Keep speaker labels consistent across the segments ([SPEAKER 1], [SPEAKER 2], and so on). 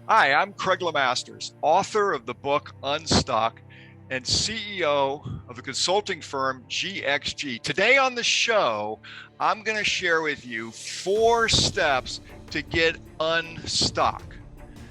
[SPEAKER 1] Hi, I'm Craig Lemasters, author of the book Unstuck and CEO of the consulting firm GXG. Today on the show, I'm going to share with you 4 steps to get unstuck.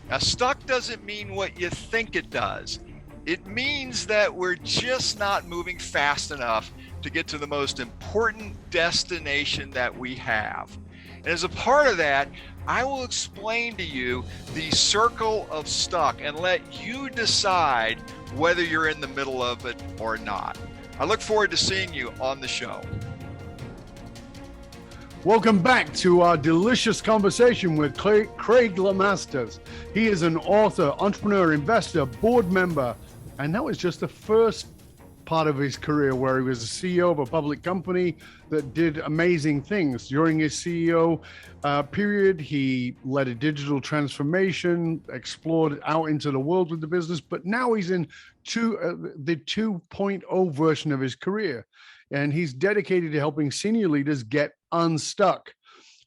[SPEAKER 1] Now, stuck doesn't mean what you think it does. It means that we're just not moving fast enough to get to the most important destination that we have. And as a part of that, I will explain to you the circle of stuck and let you decide whether you're in the middle of it or not. I look forward to seeing you on the show.
[SPEAKER 2] Welcome back to our delicious conversation with Craig Lemasters. He is an author, entrepreneur, investor, board member, and that was just the first part of his career where he was the CEO of a public company that did amazing things. During his CEO period, he led a digital transformation, explored out into the world with the business, but now he's in the 2.0 version of his career. And he's dedicated to helping senior leaders get unstuck,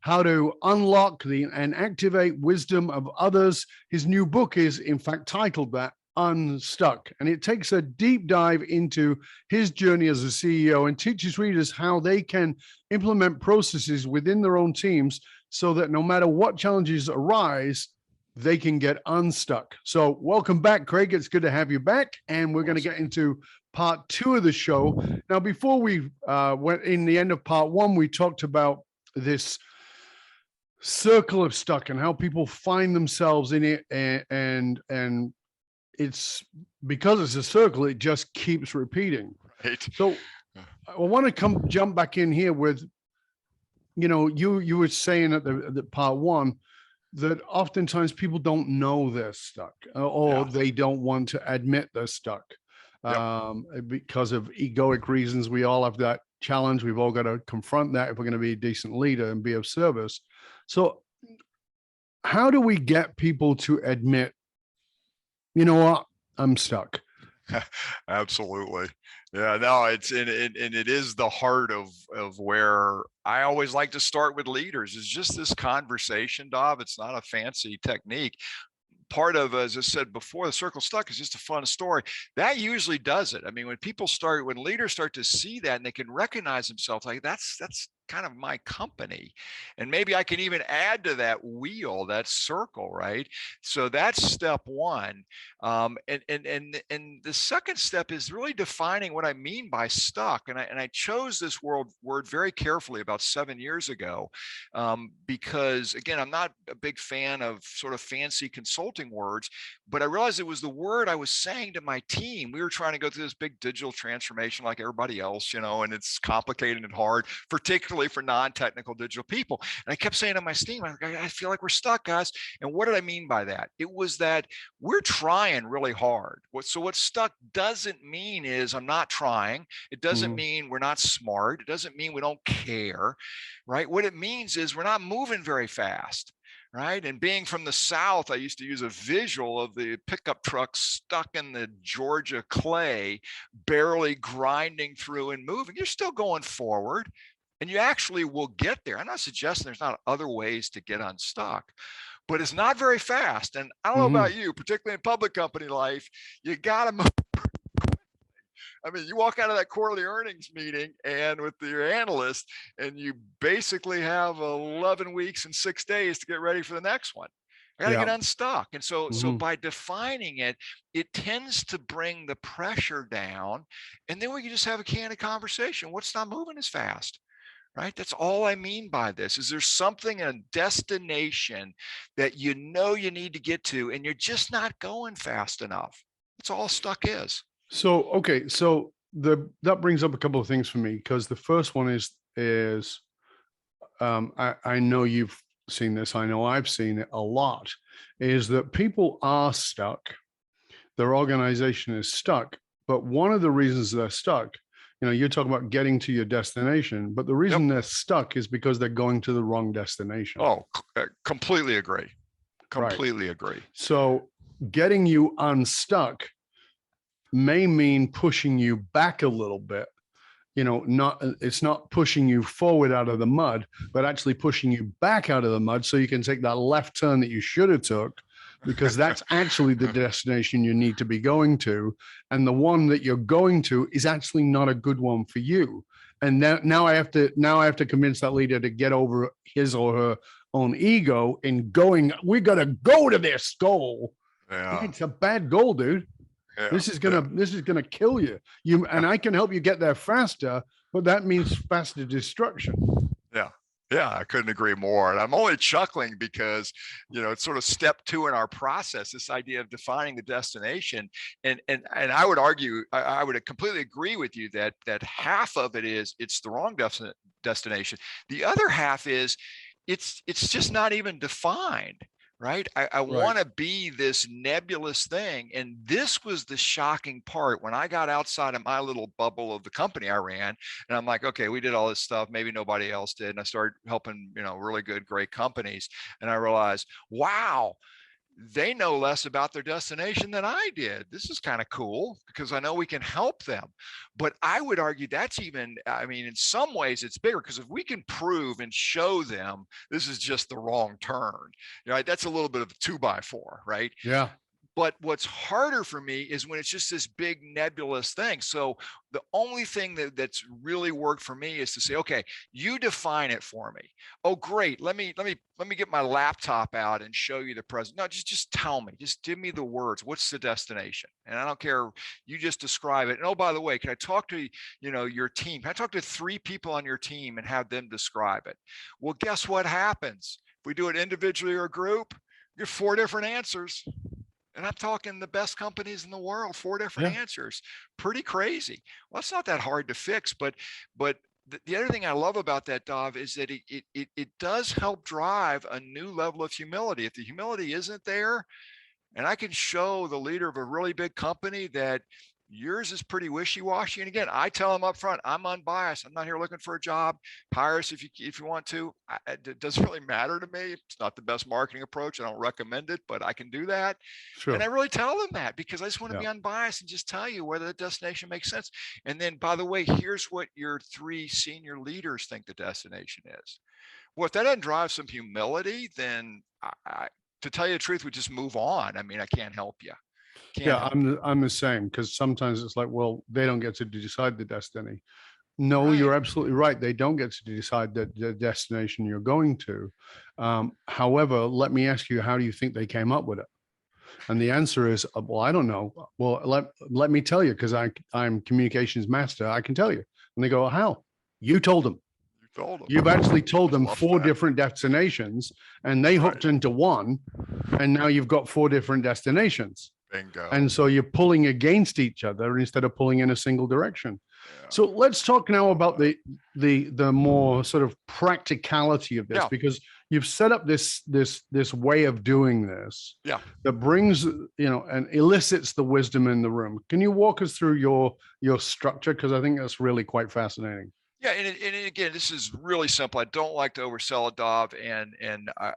[SPEAKER 2] how to unlock and activate wisdom of others. His new book is, in fact, titled that, Unstuck. And it takes a deep dive into his journey as a CEO and teaches readers how they can implement processes within their own teams so that no matter what challenges arise, they can get unstuck. So welcome back, Craig. It's good to have you back. And we're going to get into part 2 of the show. Now, before we went in the end of part 1, we talked about this circle of stuck and how people find themselves in it. And it's because it's a circle, it just keeps repeating.
[SPEAKER 1] Right.
[SPEAKER 2] So I want to jump back in here with, you were saying at the part 1 that oftentimes people don't know they're stuck or they don't want to admit they're stuck. Because of egoic reasons. We all have that challenge. We've all got to confront that if we're going to be a decent leader and be of service. So how do we get people to admit, you know what, I'm stuck?
[SPEAKER 1] Absolutely. Yeah, no, and it is the heart of where I always like to start with leaders is just this conversation, Dov. It's not a fancy technique. Part of, as I said before, the circle stuck is just a fun story. That usually does it. I mean, when leaders start to see that and they can recognize themselves, like that's kind of my company. And maybe I can even add to that wheel, that circle, right? So that's step 1. And the second step is really defining what I mean by stuck. And I chose this word very carefully about 7 years ago, because again, I'm not a big fan of sort of fancy consulting words, but I realized it was the word I was saying to my team. We were trying to go through this big digital transformation like everybody else, and it's complicated and hard, particularly for non-technical digital people. And I kept saying to my team, I feel like we're stuck, guys. And what did I mean by that? It was that we're trying really hard. So what stuck doesn't mean is I'm not trying. It doesn't mean we're not smart. It doesn't mean we don't care, right? What it means is we're not moving very fast. Right. And being from the South, I used to use a visual of the pickup truck stuck in the Georgia clay, barely grinding through and moving. You're still going forward and you actually will get there. I'm not suggesting there's not other ways to get unstuck, but it's not very fast. And I don't know about you, particularly in public company life, you got to move. I mean, you walk out of that quarterly earnings meeting and with your analyst, and you basically have 11 weeks and 6 days to get ready for the next one. I got to get unstuck. And so by defining it, it tends to bring the pressure down. And then we can just have a candid conversation. What's not moving as fast? Right? That's all I mean by this. Is there something, a destination that you know you need to get to, and you're just not going fast enough? That's all stuck is.
[SPEAKER 2] So, okay. So that brings up a couple of things for me, because the first one is I know you've seen this. I know I've seen it a lot, is that people are stuck. Their organization is stuck. But one of the reasons they're stuck, you're talking about getting to your destination, but the reason they're stuck is because they're going to the wrong destination.
[SPEAKER 1] Oh, completely agree. Completely agree.
[SPEAKER 2] So getting you unstuck may mean pushing you back a little bit. It's not pushing you forward out of the mud, but actually pushing you back out of the mud so you can take that left turn that you should have took because that's actually the destination you need to be going to. And the one that you're going to is actually not a good one for you. And now I have to convince that leader to get over his or her own ego in going, we got to go to this goal.
[SPEAKER 1] Yeah.
[SPEAKER 2] It's a bad goal, dude.
[SPEAKER 1] Yeah.
[SPEAKER 2] This is gonna kill you. And I can help you get there faster, but that means faster destruction.
[SPEAKER 1] Yeah. Yeah, I couldn't agree more. And I'm only chuckling because, it's sort of step 2 in our process, this idea of defining the destination. And I would argue, I would completely agree with you that half of it is it's the wrong destination. The other half is it's just not even defined. Right. I want to be this nebulous thing. And this was the shocking part when I got outside of my little bubble of the company I ran. And I'm like, okay, we did all this stuff. Maybe nobody else did. And I started helping, really good, great companies. And I realized, wow, they know less about their destination than I did. This is kind of cool because I know we can help them. But I would argue that's even, in some ways it's bigger, because if we can prove and show them this is just the wrong turn, that's a little bit of a 2x4, right?
[SPEAKER 2] Yeah.
[SPEAKER 1] But what's harder for me is when it's just this big nebulous thing. So the only thing that's really worked for me is to say, okay, you define it for me. Oh, great. Let me get my laptop out and show you the present. No, just tell me. Just give me the words. What's the destination? And I don't care. You just describe it. And oh, by the way, can I talk to your team? Can I talk to 3 people on your team and have them describe it? Well, guess what happens? If we do it individually or group, you get 4 different answers. And I'm talking the best companies in the world, 4 different answers. Pretty crazy. Well, it's not that hard to fix, but the other thing I love about that, Dov, is that it does help drive a new level of humility. If the humility isn't there, and I can show the leader of a really big company that yours is pretty wishy-washy. And again, I tell them up front, I'm unbiased. I'm not here looking for a job. Hire us if you want to. It doesn't really matter to me. It's not the best marketing approach. I don't recommend it, but I can do that. Sure. And I really tell them that because I just want to be unbiased and just tell you whether the destination makes sense. And then, by the way, here's what your 3 senior leaders think the destination is. Well, if that doesn't drive some humility, then to tell you the truth, we just move on. I can't help you.
[SPEAKER 2] I'm the same, because sometimes it's like, well, they don't get to decide the destiny. No, you're absolutely right. They don't get to decide the destination you're going to. However, let me ask you, how do you think they came up with it? And the answer is, well, I don't know. Well, let me tell you, because I'm communications master. I can tell you. And they go, how? You told them. You've actually told them 4 different destinations, and they hooked into one, and now you've got 4 different destinations.
[SPEAKER 1] Bingo.
[SPEAKER 2] And so you're pulling against each other instead of pulling in a single direction. Yeah. So let's talk now about the more sort of practicality of this, because you've set up this way of doing this that brings, and elicits the wisdom in the room. Can you walk us through your structure? Because I think that's really quite fascinating.
[SPEAKER 1] Yeah, and again, this is really simple. I don't like to oversell it, Dov, and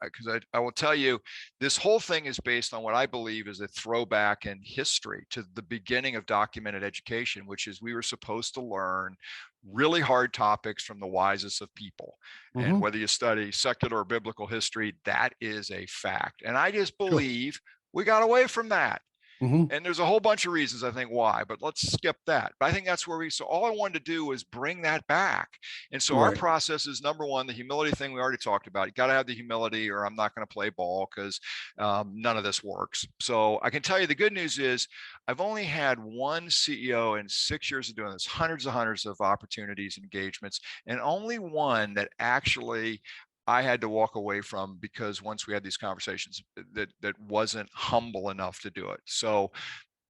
[SPEAKER 1] because I will tell you, this whole thing is based on what I believe is a throwback in history to the beginning of documented education, which is we were supposed to learn really hard topics from the wisest of people. Mm-hmm. And whether you study secular or biblical history, that is a fact. And I just believe we got away from that. Mm-hmm. And there's a whole bunch of reasons, I think, why, but let's skip that. But I think that's where so all I wanted to do was bring that back. And so our process is, number one, the humility thing we already talked about. You got to have the humility, or I'm not going to play ball, because none of this works. So I can tell you the good news is I've only had one CEO in 6 years of doing this, hundreds of opportunities, engagements, and only one that actually I had to walk away from, because once we had these conversations, that wasn't humble enough to do it. So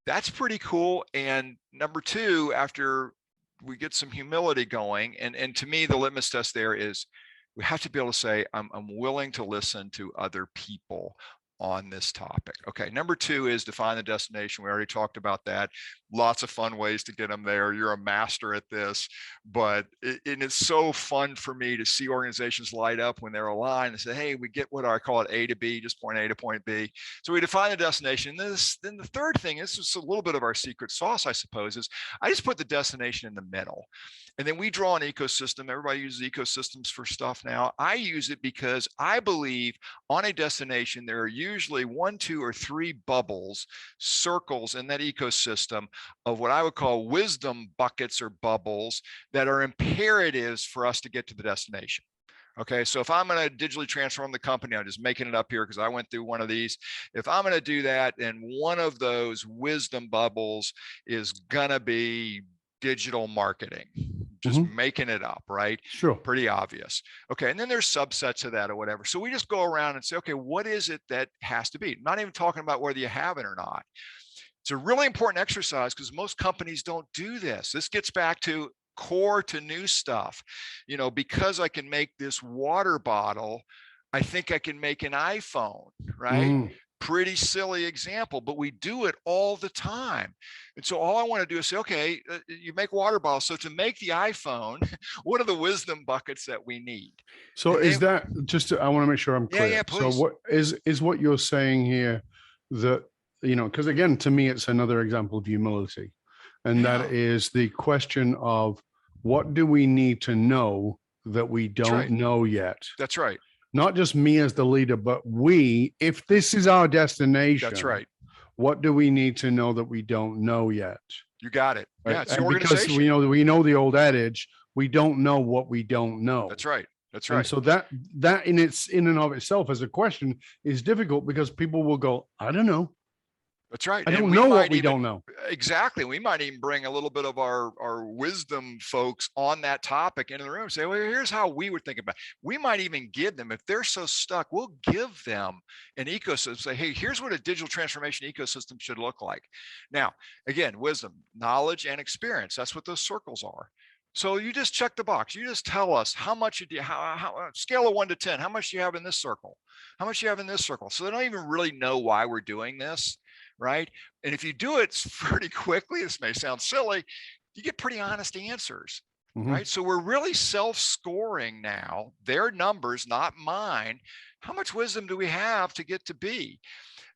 [SPEAKER 1] that's pretty cool. And number 2, after we get some humility going, and to me, the litmus test there is we have to be able to say, I'm willing to listen to other people on this topic. Okay, number 2 is define the destination. We already talked about that. Lots of fun ways to get them there. You're a master at this, but it's so fun for me to see organizations light up when they're aligned and say, hey, we get what I call it A to B, just point A to point B. So we define the destination. Then the third thing is just a little bit of our secret sauce, I suppose, is I just put the destination in the middle. And then we draw an ecosystem. Everybody uses ecosystems for stuff now. I use it because I believe on a destination, there are usually 1, 2, or 3 bubbles, circles in that ecosystem of what I would call wisdom buckets or bubbles that are imperatives for us to get to the destination. Okay, so if I'm going to digitally transform the company, I'm just making it up here because I went through one of these. If I'm going to do that, then one of those wisdom bubbles is going to be digital marketing, just making it up, right?
[SPEAKER 2] Sure.
[SPEAKER 1] Pretty obvious. Okay, and then there's subsets of that or whatever. So we just go around and say, okay, what is it that has to be? Not even talking about whether you have it or not. It's a really important exercise because most companies don't do this. This gets back to core to new stuff. Because I can make this water bottle, I think I can make an iPhone, right? Pretty silly example, but we do it all the time. And so all I want to do is say, okay, you make water bottles. So to make the iPhone, what are the wisdom buckets that we need?
[SPEAKER 2] So is that just, I want to make sure I'm clear.
[SPEAKER 1] Yeah, please.
[SPEAKER 2] So what is what you're saying here that, because again, to me, it's another example of humility. And that is the question of what do we need to know that we don't know yet?
[SPEAKER 1] That's right.
[SPEAKER 2] Not just me as the leader, but we, if this is our destination.
[SPEAKER 1] That's right.
[SPEAKER 2] What do we need to know that we don't know yet?
[SPEAKER 1] You got it.
[SPEAKER 2] Right?
[SPEAKER 1] Yeah, it's the organization.
[SPEAKER 2] Because we know the old adage, we don't know what we don't know.
[SPEAKER 1] That's right. That's right.
[SPEAKER 2] And so that in and of itself as a question is difficult because people will go, I don't know.
[SPEAKER 1] That's right.
[SPEAKER 2] I don't know what we don't know.
[SPEAKER 1] Exactly. We might even bring a little bit of our wisdom folks on that topic into the room and say, well, here's how we would think about it. We might even give them, if they're so stuck, we'll give them an ecosystem. Say, hey, here's what a digital transformation ecosystem should look like. Now, again, wisdom, knowledge, and experience. That's what those circles are. So you just check the box. You just tell us how much you do, how scale of 1 to 10, how much do you have in this circle? How much do you have in this circle? So they don't even really know why we're doing this. Right. And if you do it pretty quickly, this may sound silly, you get pretty honest answers. Right. So we're really self-scoring now, their numbers, not mine. How much wisdom do we have to get to B?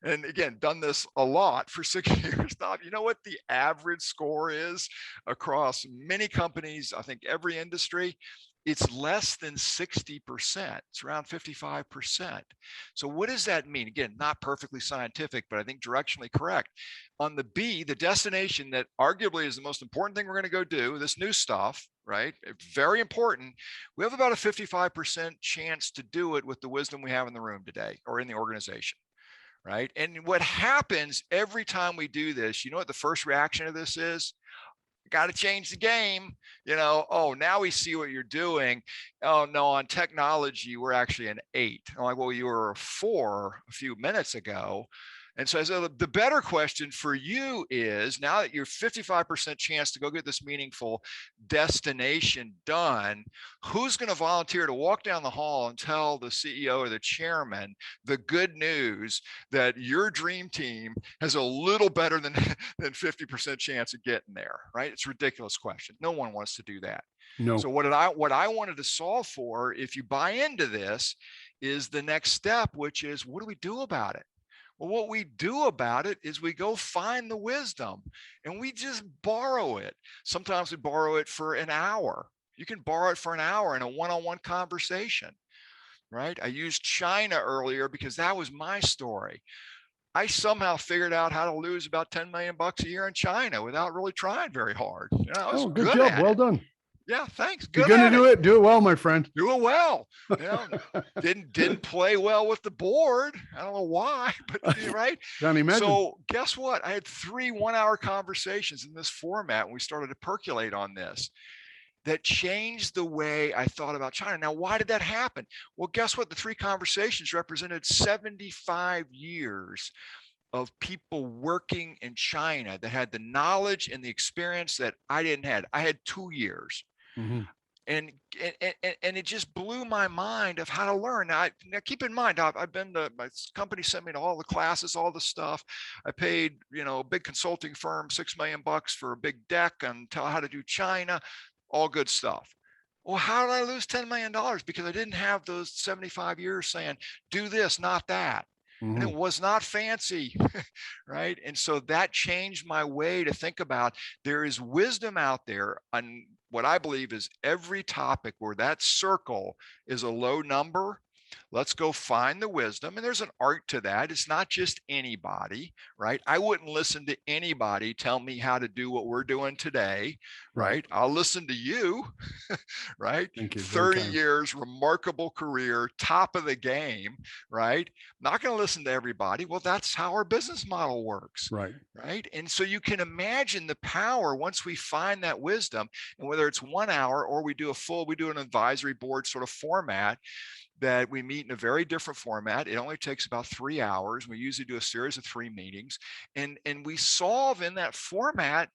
[SPEAKER 1] And again, done this a lot for 6 years. You know what the average score is across many companies, I think every industry? It's less than 60%. It's around 55%. So what does that mean? Again, not perfectly scientific, but I think directionally correct. On the B, the destination that arguably is the most important thing we're going to go do, this new stuff, right? Very important. We have about a 55% chance to do it with the wisdom we have in the room today or in the organization. Right. And what happens every time we do this, you know what the first reaction of this is? Got to change the game. Oh, now we see what you're doing. Oh, no, on technology, we're actually an 8. I'm like, well, you were a 4 a few minutes ago. And so I said, the better question for you is, now that you're 55% chance to go get this meaningful destination done, who's going to volunteer to walk down the hall and tell the CEO or the chairman the good news that your dream team has a little better than 50% chance of getting there, right? It's a ridiculous question. No one wants to do that.
[SPEAKER 2] No.
[SPEAKER 1] So what I wanted to solve for, if you buy into this, is the next step, which is, what do we do about it? Well, what we do about it is we go find the wisdom and we just borrow it. Sometimes we borrow it for an hour. You can borrow it for an hour in a one-on-one conversation, right? I used China earlier because that was my story. I somehow figured out how to lose about 10 million bucks a year in China without really trying very hard.
[SPEAKER 2] Good job. Well done.
[SPEAKER 1] Yeah, thanks.
[SPEAKER 2] Good. You're gonna do it well, my friend.
[SPEAKER 1] Do it well. Didn't play well with the board. I don't know why, but right.
[SPEAKER 2] Can't imagine.
[SPEAKER 1] So guess what? I had 3 one-hour conversations in this format when we started to percolate on this. That changed the way I thought about China. Now, why did that happen? Well, guess what? The 3 conversations represented 75 years of people working in China that had the knowledge and the experience that I didn't have. I had 2 years. And it just blew my mind of how to learn. Now keep in mind, I've been my company sent me to all the classes, all the stuff. I paid, a big consulting firm $6 million for a big deck and tell how to do China, all good stuff. Well, how did I lose $10 million? Because I didn't have those 75 years saying, do this, not that. And it was not fancy, right? And so that changed my way to think about, there is wisdom out there on what I believe is every topic where that circle is a low number. Let's go find the wisdom. And there's an art to that. It's not just anybody, right? I wouldn't listen to anybody tell me how to do what we're doing today,
[SPEAKER 2] Right.
[SPEAKER 1] right? I'll listen to you, right?
[SPEAKER 2] Thank you. Very
[SPEAKER 1] 30
[SPEAKER 2] kind.
[SPEAKER 1] years, remarkable career, top of the game, right? Not going to listen to everybody. Well, that's how our business model works,
[SPEAKER 2] Right.
[SPEAKER 1] right? And so you can imagine the power once we find that wisdom, and whether it's 1 hour or we do an advisory board sort of format, that we meet in a very different format. It only takes about 3 hours. We usually do a series of 3 meetings, and we solve in that format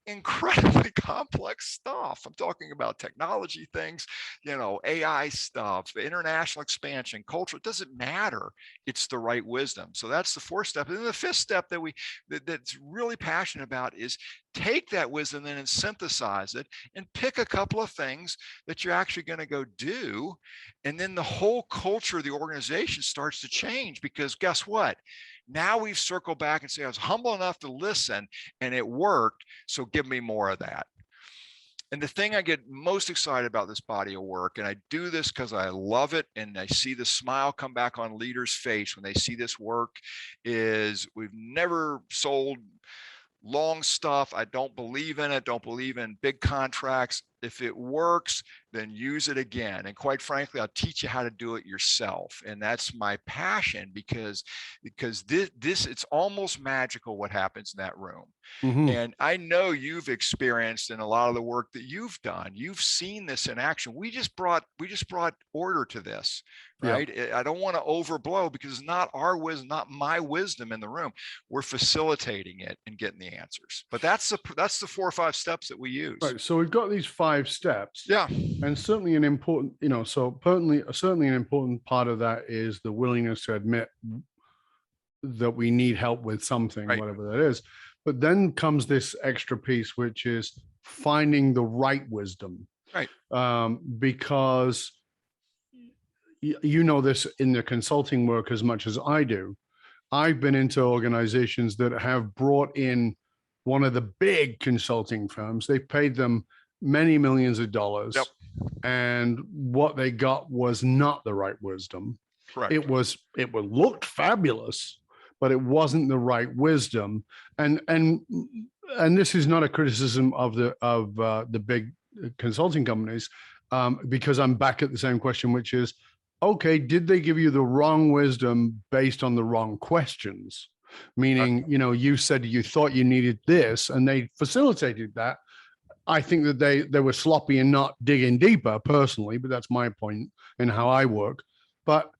[SPEAKER 1] incredibly complex stuff. I'm talking about technology things, AI stuff, international expansion, culture. It doesn't matter. It's the right wisdom. So that's the fourth step. And then the fifth step that's really passionate about is take that wisdom then and synthesize it and pick a couple of things that you're actually going to go do. And then the whole culture of the organization starts to change, because guess what? Now we've circled back and say, I was humble enough to listen and it worked. So give me more of that. And the thing I get most excited about this body of work, and I do this because I love it, and I see the smile come back on leaders' face when they see this work, is we've never sold long stuff. I don't believe in it, don't believe in big contracts. If it works, then use it again. And quite frankly, I'll teach you how to do it yourself. And that's my passion, because this it's almost magical what happens in that room.
[SPEAKER 2] Mm-hmm.
[SPEAKER 1] And I know you've experienced in a lot of the work that you've done. You've seen this in action. We just brought order to this, right?
[SPEAKER 2] Yep.
[SPEAKER 1] I don't want to overblow, because it's not our wisdom, not my wisdom in the room. We're facilitating it and getting the answers. But that's the 4 or 5 steps that we use.
[SPEAKER 2] Right. So we've got these 5 steps.
[SPEAKER 1] Yeah.
[SPEAKER 2] And certainly an important, so certainly an important part of that is the willingness to admit that we need help with something,
[SPEAKER 1] Right.
[SPEAKER 2] whatever that is. But then comes this extra piece, which is finding the right wisdom.
[SPEAKER 1] Right.
[SPEAKER 2] Because you know this in the consulting work as much as I do. I've been into organizations that have brought in one of the big consulting firms. They paid them many millions of dollars.
[SPEAKER 1] Yep.
[SPEAKER 2] And what they got was not the right wisdom.
[SPEAKER 1] Correct.
[SPEAKER 2] It looked fabulous, but it wasn't the right wisdom. And this is not a criticism of the big consulting companies, because I'm back at the same question, which is, okay, did they give you the wrong wisdom based on the wrong questions? Meaning, you said you thought you needed this, and they facilitated that. I think that they were sloppy and not digging deeper personally, but that's my point in how I work. But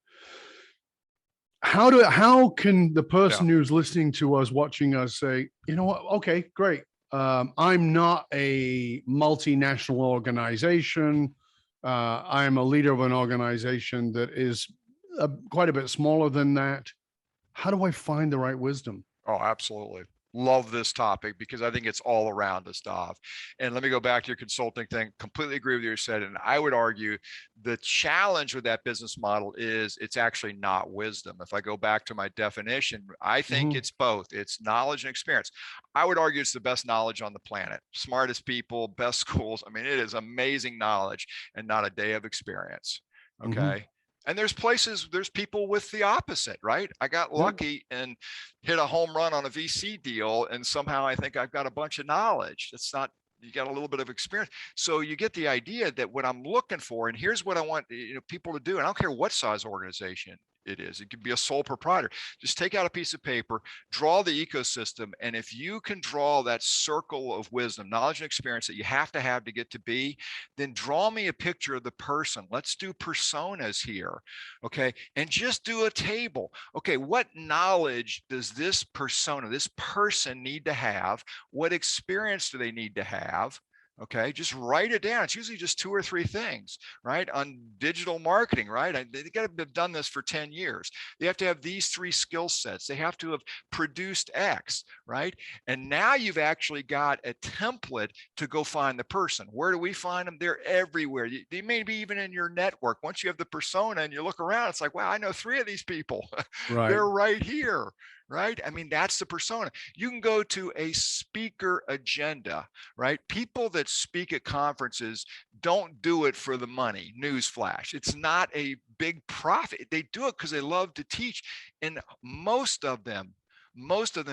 [SPEAKER 2] how can the person who's listening to us, watching us, say, you know what? Okay, great. I'm not a multinational organization. I'm a leader of an organization that is quite a bit smaller than that. How do I find the right wisdom?
[SPEAKER 1] Oh, absolutely. Love this topic, because I think it's all around us, Dov. And let me go back to your consulting thing. Completely agree with you said. And I would argue the challenge with that business model is it's actually not wisdom. If I go back to my definition, I think it's both. It's knowledge and experience. I would argue it's the best knowledge on the planet. Smartest people, best schools. I mean, it is amazing knowledge and not a day of experience. Okay. And there's people with the opposite, right? I got lucky and hit a home run on a VC deal, and somehow I think I've got a bunch of knowledge. That's not, you got a little bit of experience. So you get the idea that what I'm looking for, and here's what I want people to do, and I don't care what size organization it is. It could be a sole proprietor. Just take out a piece of paper, draw the ecosystem. And if you can draw that circle of wisdom, knowledge, and experience that you have to get to be, then draw me a picture of the person. Let's do personas here. Okay. And just do a table. Okay. What knowledge does this persona, this person need to have? What experience do they need to have? Okay, just write it down. It's usually just 2 or 3 things, right? On digital marketing, right? They got to have done this for 10 years. They have to have these 3 skill sets. They have to have produced X, right? And now you've actually got a template to go find the person. Where do we find them? They're everywhere. They may be even in your network. Once you have the persona and you look around, it's like, wow, I know 3 of these people.
[SPEAKER 2] Right.
[SPEAKER 1] They're right here, right? I mean, that's the persona. You can go to a speaker agenda, right? People that speak at conferences don't do it for the money. Newsflash. It's not a big profit. They do it because they love to teach. And most of them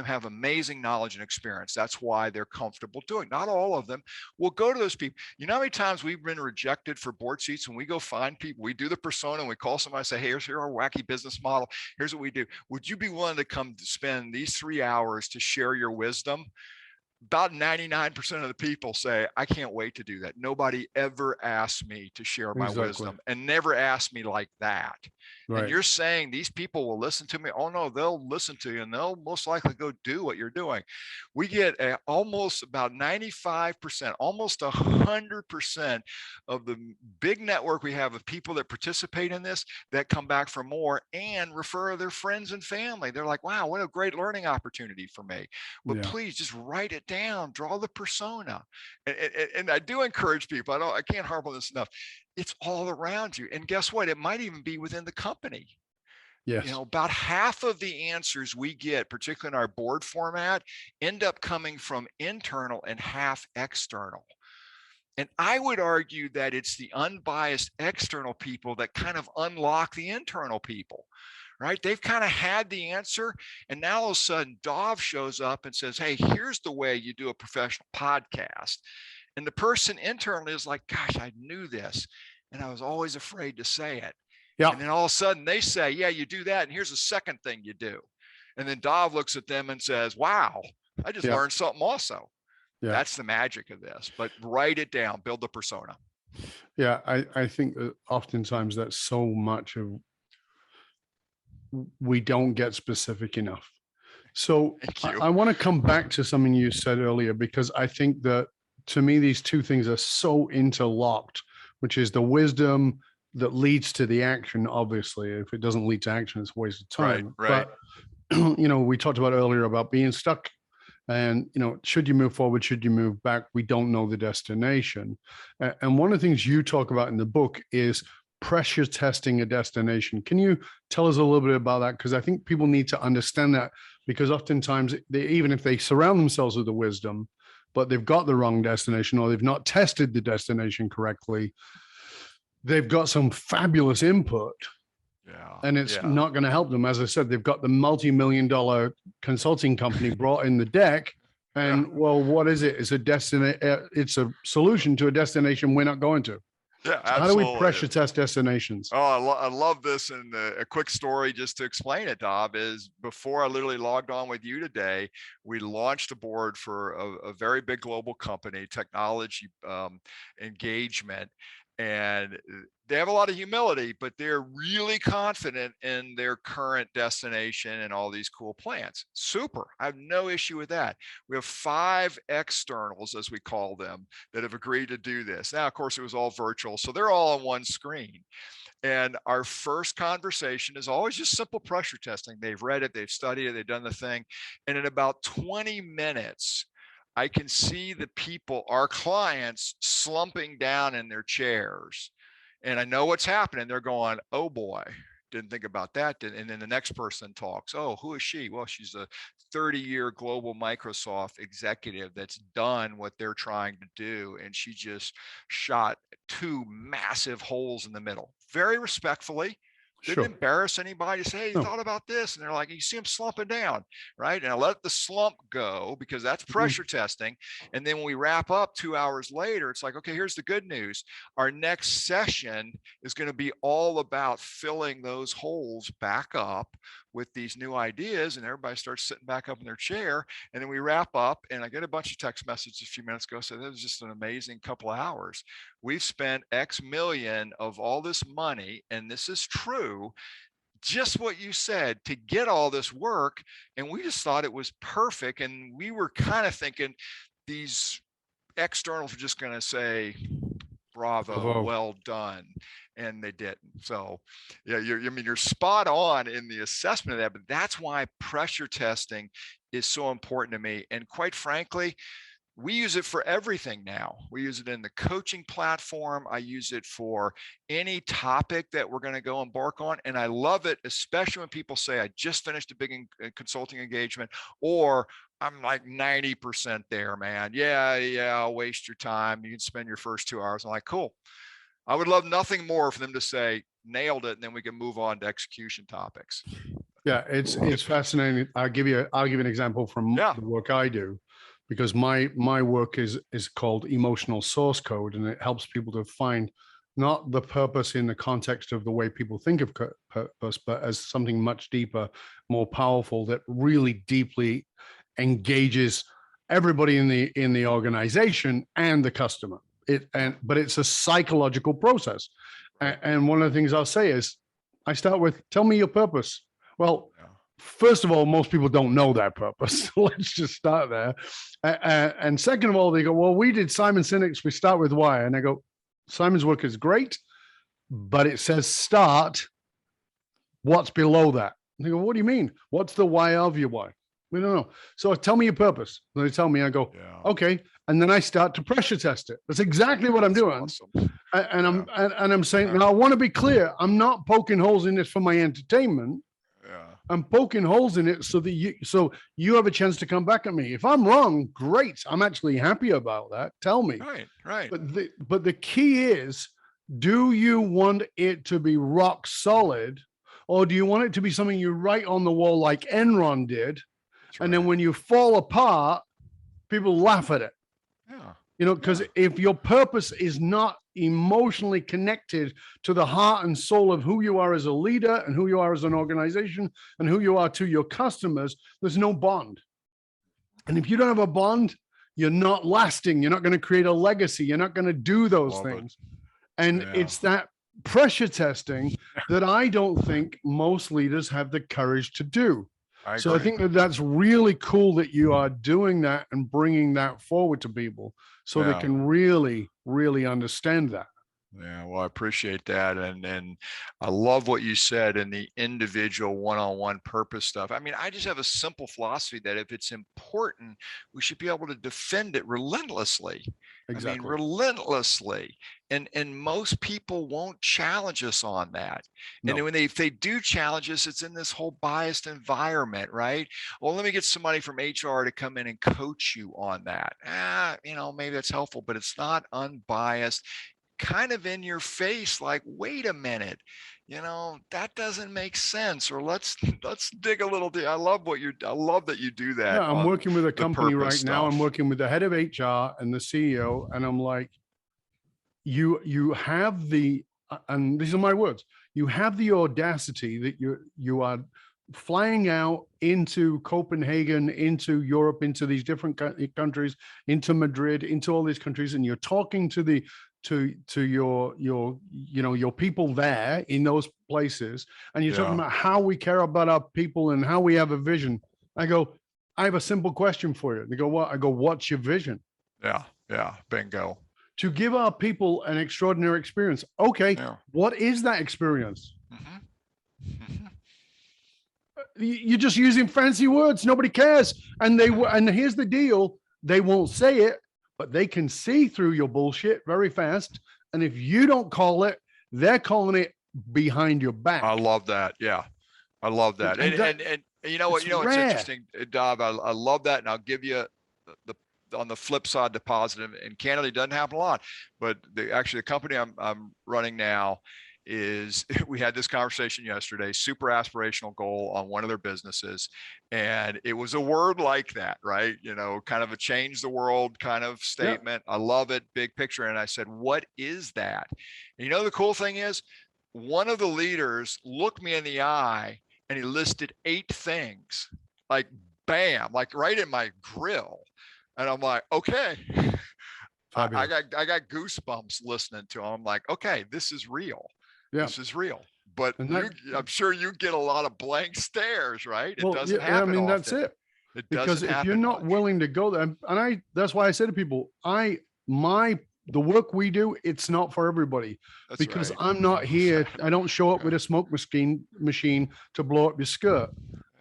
[SPEAKER 1] have amazing knowledge and experience. That's why they're comfortable doing. Not all of them will go to those people. You know how many times we've been rejected for board seats when we go find people, we do the persona and we call somebody and say, hey, here's our wacky business model. Here's what we do. Would you be willing to come to spend these 3 hours to share your wisdom? About 99% of the people say, I can't wait to do that. Nobody ever asked me to share my wisdom and never asked me like that. Right. And you're saying these people will listen to me? Oh no, they'll listen to you and they'll most likely go do what you're doing. We get almost about 95%, almost 100% of the big network we have of people that participate in this that come back for more and refer their friends and family. They're like, wow, what a great learning opportunity for me. But please just write it down, draw the persona. And I do encourage people, I can't harp on this enough. It's all around you. And guess what? It might even be within the company. Yes. You know, about half of the answers we get, particularly in our board format, end up coming from internal and half external. And I would argue that it's the unbiased external people that kind of unlock the internal people. Right? They've kind of had the answer. And now all of a sudden, Dov shows up and says, hey, here's the way you do a professional podcast. And the person internally is like, gosh, I knew this. And I was always afraid to say it. Yeah. And then all of a sudden they say, yeah, you do that. And here's the second thing you do. And then Dov looks at them and says, wow, I just learned something also. Yeah. That's the magic of this. But write it down, build the persona.
[SPEAKER 2] Yeah, I think that oftentimes that's so much of we don't get specific enough. So I want to come back to something you said earlier, because I think that to me, these two things are so interlocked, which is the wisdom that leads to the action. Obviously, if it doesn't lead to action, it's a waste of time. Right. But, you know, we talked about earlier about being stuck and, you know, should you move forward? Should you move back? We don't know the destination. And one of the things you talk about in the book is pressure testing a destination. Can you tell us a little bit about that? Because I think people need to understand that, because oftentimes even if they surround themselves with the wisdom, but they've got the wrong destination or they've not tested the destination correctly, they've got some fabulous input. Yeah. And it's not going to help them. As I said, they've got the multi-million-dollar consulting company brought in the deck. And well, what is it? It's it's a solution to a destination we're not going to.
[SPEAKER 1] Yeah,
[SPEAKER 2] so how do we pressure test destinations?
[SPEAKER 1] Oh, I love this. And a quick story just to explain it, Dov, is before I literally logged on with you today, we launched a board for a very big global company, technology engagement. And they have a lot of humility, but they're really confident in their current destination and all these cool plans. Super. I have no issue with that. We have 5 externals, as we call them, that have agreed to do this. Now, of course, it was all virtual, so they're all on one screen. And our first conversation is always just simple pressure testing. They've read it, they've studied it, they've done the thing. And in about 20 minutes, I can see the people, our clients, slumping down in their chairs. And I know what's happening. They're going, oh boy, didn't think about that. And then the next person talks, oh, who is she? Well, she's a 30-year global Microsoft executive that's done what they're trying to do. And she just shot 2 massive holes in the middle. Very respectfully. Didn't embarrass anybody. Say, hey, you thought about this? And they're like, you see them slumping down, right? And I let the slump go because that's pressure testing. And then when we wrap up 2 hours later, it's like, okay, here's the good news. Our next session is going to be all about filling those holes back up with these new ideas. And everybody starts sitting back up in their chair. And then we wrap up, and I get a bunch of text messages a few minutes ago. So that was just an amazing couple of hours. We've spent X million of all this money, and this is true, just what you said, to get all this work. And we just thought it was perfect. And we were kind of thinking these externals are just going to say, bravo, well done. And they didn't. So yeah, you're spot on in the assessment of that, but that's why pressure testing is so important to me. And quite frankly, we use it for everything now. We use it in the coaching platform. I use it for any topic that we're going to go embark on. And I love it, especially when people say, I just finished a big consulting engagement, or I'm like 90% there, man. Yeah, I'll waste your time. You can spend your first 2 hours. I'm like, cool. I would love nothing more for them to say, nailed it, and then we can move on to execution topics.
[SPEAKER 2] Yeah, it's fascinating. I'll give you an example from the work I do, because my work is called emotional source code, and it helps people to find not the purpose in the context of the way people think of purpose, but as something much deeper, more powerful, that really deeply engages everybody in the organization and the customer. But it's a psychological process. And one of the things I'll say is, I start with, tell me your purpose. Well, first of all, most people don't know their purpose. So let's just start there. And second of all, they go, well, we did Simon Sinek's, we start with why. And I go, Simon's work is great, but it says start. What's below that? And they go, what do you mean? What's the why of your why? We don't know. So tell me your purpose. And they tell me, I go, okay. And then I start to pressure test it. That's exactly what I'm doing. Awesome. And I'm saying, now I want to be clear. I'm not poking holes in this for my entertainment. I'm poking holes in it so that you have a chance to come back at me. If I'm wrong, great. I'm actually happy about that. Tell me.
[SPEAKER 1] Right.
[SPEAKER 2] But the key is, do you want it to be rock solid, or do you want it to be something you write on the wall like Enron did? And then when you fall apart, people laugh at it. Because if your purpose is not emotionally connected to the heart and soul of who you are as a leader, and who you are as an organization, and who you are to your customers, there's no bond. And if you don't have a bond, you're not lasting. You're not going to create a legacy. You're not going to do those things. And it's that pressure testing that I don't think most leaders have the courage to do. I think that's really cool that you are doing that and bringing that forward to people, so they can really, really understand that.
[SPEAKER 1] Yeah, well, I appreciate that. And I love what you said in the individual one-on-one purpose stuff. I mean, I just have a simple philosophy that if it's important, we should be able to defend it relentlessly. Exactly. I mean, relentlessly. And most people won't challenge us on that. No. And if they do challenge us, it's in this whole biased environment, right? Well, let me get somebody from HR to come in and coach you on that. Maybe that's helpful, but it's not unbiased. Kind of in your face, like, wait a minute, that doesn't make sense, or let's dig a little deep. I love that you do that.
[SPEAKER 2] Yeah, I'm working with a company right now. I'm working with the head of HR and the CEO, and I'm like, you have the, and these are my words, you have the audacity that you are flying out into Copenhagen, into Europe, into these different countries, into Madrid, into all these countries, and you're talking to your people there in those places, and you're talking about how we care about our people and how we have a vision. I go, I have a simple question for you. They go, what? I go, what's your vision?
[SPEAKER 1] Yeah, bingo.
[SPEAKER 2] To give our people an extraordinary experience. Okay, what is that experience? You're just using fancy words. Nobody cares. And here's the deal. They won't say it, but they can see through your bullshit very fast. And if you don't call it, they're calling it behind your back.
[SPEAKER 1] I love that. Yeah, I love that. And you know what? It's interesting, Dob. I love that. And I'll give you on the flip side, the positive. And candidly, it doesn't happen a lot. But the company I'm running now is, we had this conversation yesterday, super aspirational goal on one of their businesses. And it was a word like that, right? Kind of a change the world kind of statement. I love it, big picture. And I said, what is that? And the cool thing is, one of the leaders looked me in the eye and he listed 8 things, like bam, like right in my grill. And I'm like, okay. I got goosebumps listening to him. I'm like, okay, this is real. Yeah. This is real. But I'm sure you get a lot of blank stares, right? It doesn't happen. I mean,
[SPEAKER 2] that's it. Because if you're not willing to go there, and that's why I say to people, the work we do, it's not for everybody. Because I'm not here. I don't show up with a smoke machine to blow up your skirt.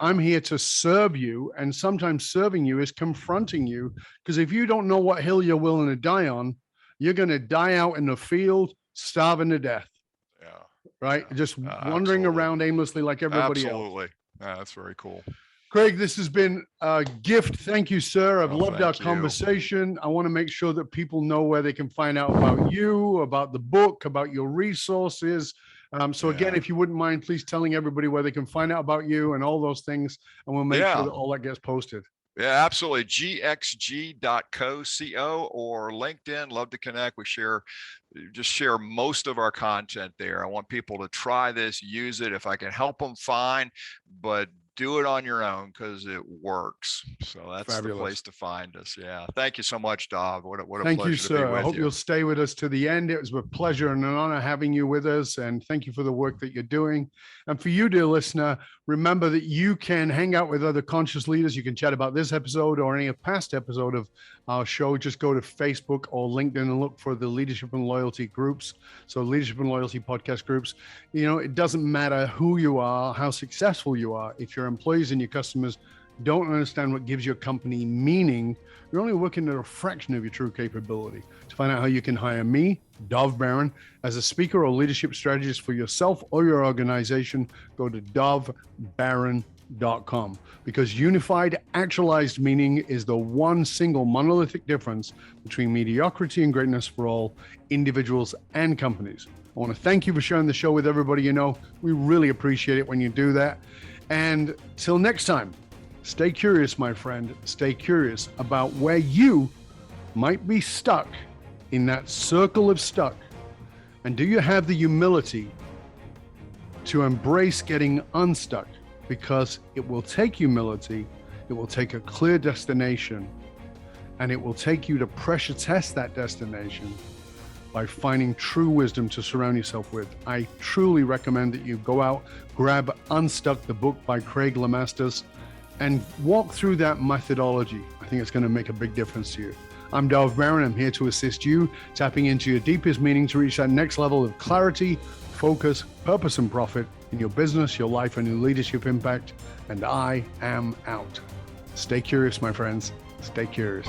[SPEAKER 2] I'm here to serve you. And sometimes serving you is confronting you, because if you don't know what hill you're willing to die on, you're going to die out in the field, starving to death.
[SPEAKER 1] Yeah.
[SPEAKER 2] Right.
[SPEAKER 1] Yeah.
[SPEAKER 2] Just wandering around aimlessly like everybody else.
[SPEAKER 1] Absolutely. Yeah, that's very cool.
[SPEAKER 2] Craig, this has been a gift. Thank you, sir. I've loved our
[SPEAKER 1] you.
[SPEAKER 2] conversation. I want to make sure that people know where they can find out about you, about the book, about your resources. So again, if you wouldn't mind, please telling everybody where they can find out about you and all those things, and we'll make sure that all that gets posted.
[SPEAKER 1] Yeah, absolutely. gxg.co or LinkedIn. Love to connect. We just share most of our content there. I want people to try this, use it. If I can help them, fine, but do it on your own because it works. So that's Fabulous. The place to find us. Yeah. Thank you so much, Dov. What a
[SPEAKER 2] thank
[SPEAKER 1] pleasure
[SPEAKER 2] you, sir.
[SPEAKER 1] to be with
[SPEAKER 2] I hope you'll stay with us to the end. It was a pleasure and an honor having you with us. And thank you for the work that you're doing. And for you, dear listener, remember that you can hang out with other conscious leaders. You can chat about this episode or any past episode of our show. Just go to Facebook or LinkedIn and look for the Leadership and Loyalty groups. So Leadership and Loyalty podcast groups. You know, it doesn't matter who you are, how successful you are. If your employees and your customers don't understand what gives your company meaning, you're only working at a fraction of your true capability. To find out how you can hire me, Dov Baron, as a speaker or leadership strategist for yourself or your organization, go to dovbaron.com, because unified, actualized meaning is the one single monolithic difference between mediocrity and greatness for all individuals and companies. I want to thank you for sharing the show with everybody you know. We really appreciate it when you do that. And till next time, stay curious, my friend. Stay curious about where you might be stuck in that circle of stuck. And do you have the humility to embrace getting unstuck? Because it will take humility, it will take a clear destination, and it will take you to pressure test that destination by finding true wisdom to surround yourself with. I truly recommend that you go out, grab Unstuck, the book by Craig Lemasters, and walk through that methodology. I think it's going to make a big difference to you. I'm Dov Baron. I'm here to assist you tapping into your deepest meaning to reach that next level of clarity, focus, purpose, and profit in your business, your life, and your leadership impact. And I am out. Stay curious, my friends. Stay curious.